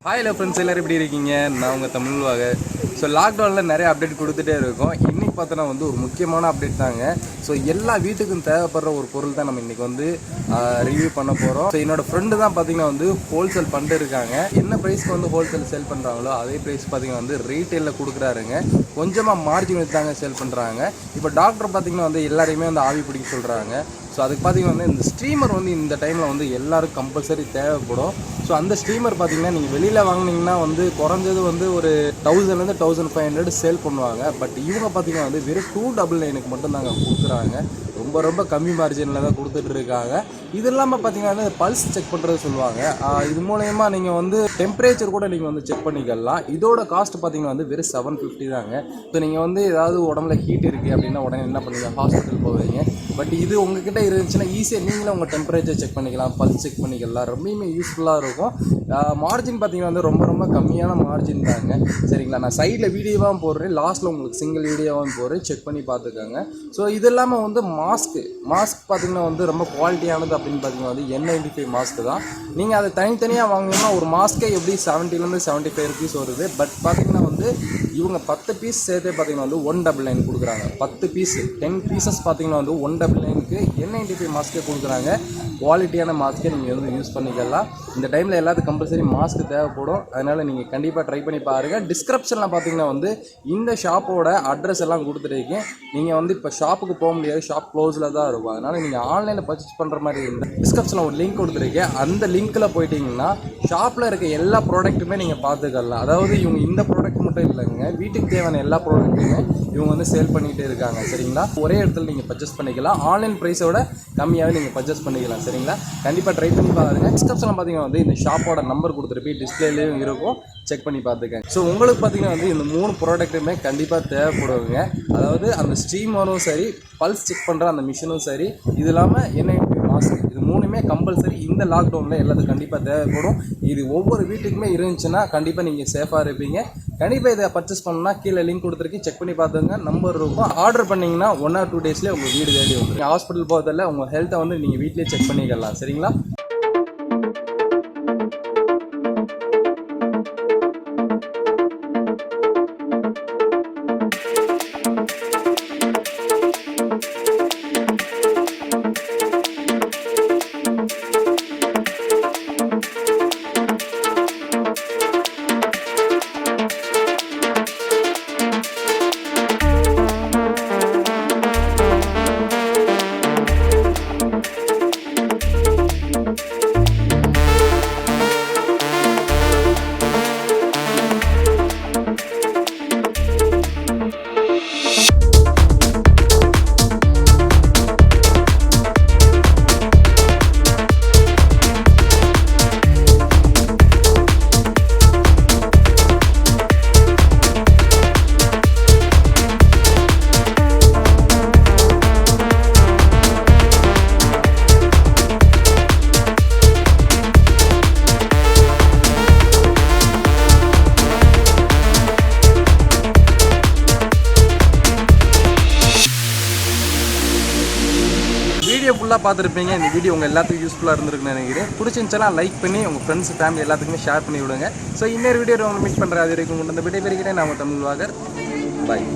Hi hello friends, எல்லாரும் எப்படி இருக்கீங்க? நான் உங்க தமிழ்வாக. ஸோ லாக்டவுன்ல நிறைய அப்டேட் கொடுத்துட்டே இருக்கோம். இன்னைக்கு பார்த்தோன்னா வந்து ஒரு முக்கியமான அப்டேட் தாங்க. ஸோ எல்லா வீட்டுக்கும் தேவைப்படுற ஒரு பொருள் தான் நம்ம இன்னைக்கு வந்து ரிவ்யூ பண்ண போகிறோம். ஸோ என்னோட ஃப்ரெண்டு தான் பார்த்தீங்கன்னா வந்து ஹோல்சேல் பண்ணிட்டு இருக்காங்க. என்ன ப்ரைஸ்க்கு வந்து ஹோல்சேல் சேல் பண்ணுறாங்களோ அதே ப்ரைஸ் பார்த்தீங்கன்னா வந்து ரீட்டெயிலில் கொடுக்குறாருங்க. கொஞ்சமாக மார்ஜின் வச்சு தாங்க சேல் பண்ணுறாங்க. இப்போ டாக்டர் பார்த்தீங்கன்னா வந்து எல்லாரையுமே வந்து ஆவி பிடிக்க சொல்கிறாங்க. ஸோ அதுக்கு பார்த்தீங்கன்னா வந்து இந்த ஸ்ட்ரீமர் வந்து இந்த டைமில் வந்து எல்லாருக்கும் கம்பல்சரி தேவைப்படும். ஸோ அந்த ஸ்ட்ரீமர் பார்த்தீங்கன்னா நீங்கள் வெளியில் வாங்கினீங்கன்னா வந்து குறைஞ்சது வந்து ஒரு 1000 1500 சேல் பண்ணுவாங்க. பட் இவங்க பார்த்தீங்கன்னா வந்து வெறும் 299 மட்டும் தாங்க கொடுக்குறாங்க. ரொம்ப கம்மி மார்ஜினில் தான் கொடுத்துட்டு இருக்காங்க. இது இல்லாமல் பார்த்தீங்கன்னா பல்ஸ் செக் பண்ணுறது சொல்லுவாங்க. இது மூலயமா நீங்கள் வந்து டெம்பரேச்சர் கூட நீங்கள் வந்து செக் பண்ணிக்கலாம். இதோட காஸ்ட் பார்த்தீங்கன்னா வந்து வெறும் 750 தாங்க. ஸோ நீங்கள் வந்து ஏதாவது உடம்புல ஹீட் இருக்குது அப்படின்னா உடனே என்ன பண்ணுவீங்க, ஹாஸ்பிட்டல் போவீங்க. பட் இது உங்ககிட்ட இருந்துச்சுன்னா ஈஸியாக நீங்களே உங்கள் டெம்பரேச்சர் செக் பண்ணிக்கலாம், பல்ஸ் செக் பண்ணிக்கலாம். ரொம்பவுமே யூஸ்ஃபுல்லாக இருக்கும். மார்ஜின் பார்த்தீங்கன்னா வந்து ரொம்ப கம்மியான மார்ஜின் தாங்க. சரிங்களா, நான் சைடில் வீடியோவாக போடுறேன், லாஸ்ட்டில் உங்களுக்கு சிங்கிள் வீடியோவாகவும் போடுறேன், செக் பண்ணி பார்த்துக்கோங்க. ஸோ இது இல்லாமல் வந்து மாஸ்க் பார்த்தீங்கன்னா வந்து ரொம்ப குவாலிட்டியானது அப்படின்னு பார்த்தீங்கன்னா வந்து N95 மாஸ்க் தான். நீங்கள் அதை தனித்தனியாக வாங்கினீங்கன்னா ஒரு மாஸ்க்கே எப்படி 70 75 rupees வருது. பட் பார்த்தீங்கன்னா வந்து இவங்க 10 பீஸ் சேர்த்தே பார்த்தீங்கன்னா வந்து 199 கொடுக்குறாங்க. 10 பீஸ் 10 பீசஸ் பார்த்தீங்கன்னா வந்து 199க்கு N95 மாஸ்க்கே கொடுக்குறாங்க. குவாலிட்டியான மாஸ்க்கே நீங்கள் வந்து யூஸ் பண்ணிக்கலாம். இந்த டைமில் எல்லாத்துக்கும் கம்பல்சரி மாஸ்க் தேவைப்படும். அதனால் நீங்கள் கண்டிப்பாக ட்ரை பண்ணி பாருங்கள். டிஸ்கிரிப்ஷனில் பார்த்தீங்கன்னா வந்து இந்த ஷாப்போட அட்ரஸ் எல்லாம் கொடுத்துருக்கேன். நீங்கள் வந்து இப்போ ஷாப்புக்கு போக முடியாது, ஷாப் க்ளோஸில் தான் இருக்கும். அதனால் நீங்கள் ஆன்லைனில் பர்ச்சேஸ் பண்ணுற மாதிரி இருந்தால் டிஸ்கிரிப்ஷனில் ஒரு லிங்க் கொடுத்துருக்கேன். அந்த லிங்க்கில் போயிட்டீங்கன்னா ஷாப்பில் இருக்க எல்லா ப்ராடக்ட்டுமே நீங்கள் பார்த்துக்கலாம். அதாவது இவங்க இந்த ப்ராடக்ட் மட்டும் இல்லைங்க, வீட்டுக்கு தேவையான எல்லா ப்ராடக்ட்டுமே இவங்க வந்து சேல் பண்ணிகிட்டே இருக்காங்க. சரிங்களா, ஒரே இடத்துல நீங்கள் பர்ச்சேஸ் பண்ணிக்கலாம். ஆன்லைன் ப்ரைஸோட கம்மியாகவே நீங்கள் பர்ச்சேஸ் பண்ணிக்கலாம். சரிங்களா, கண்டிப்பாக ட்ரை பண்ணி பாருங்க. டிஸ்கிரிப்ஷனில் பார்த்தீங்கன்னா வந்து இந்த ஷாப்போட நம்பர் கொடுத்துருப்பி டிஸ்பிளேலேயும் இருக்கும், செக் பண்ணி பார்த்துக்கேன். ஸோ உங்களுக்கு பார்த்தீங்கன்னா வந்து இந்த 3 ப்ராடக்ட்டுமே கண்டிப்பாக தேவைப்படுவீங்க. அதாவது அந்த ஸ்டீமரும் சரி, பல்ஸ் செக் பண்ணுற அந்த மிஷினும் சரி, இது இல்லாமல் N95 மாஸ்க், இது 3மே கம்பல்சரி இந்த லாக்டவுனில் எல்லாத்துக்கும் கண்டிப்பாக தேவைப்படும். இது ஒவ்வொரு வீட்டுக்குமே இருந்துச்சுன்னா கண்டிப்பாக நீங்கள் சேஃபாக இருப்பீங்க. கண்டிப்பாக இதை பர்ச்சேஸ் பண்ணணும்னா கீழே லிங்க் கொடுத்துருக்கு, செக் பண்ணி பார்த்துங்க. நம்பர் இருக்கும். ஆர்டர் பண்ணிங்கன்னா 1 or 2 daysலேயே உங்கள் வீடு தேடி வந்துடும். ஹாஸ்பிட்டல் போகிறதில்ல, உங்கள் ஹெல்த்தை வந்து நீங்கள் வீட்டிலேயே செக் பண்ணிக்கலாம். சரிங்களா. வீடியோ ஃபுல்லாக பார்த்துருப்பீங்க. இந்த வீடியோ உங்கள் எல்லாத்துக்கும் யூஸ்ஃபுல்லாக இருந்திருக்குன்னு நினைக்கிறேன். பிடிச்சிருந்துச்சுன்னா லைக் பண்ணி உங்கள் ஃப்ரெண்ட்ஸ் ஃபேமிலி எல்லாத்துக்குமே ஷேர் பண்ணி விடுங்க. ஸோ இன்னொரு வீடியோ உங்களை மீட் பண்ணுற அது வரைக்கும் இந்த வீடியோ பெருக்கிறேன். நான் உங்கள் தமிழ்வாகர். பாய்.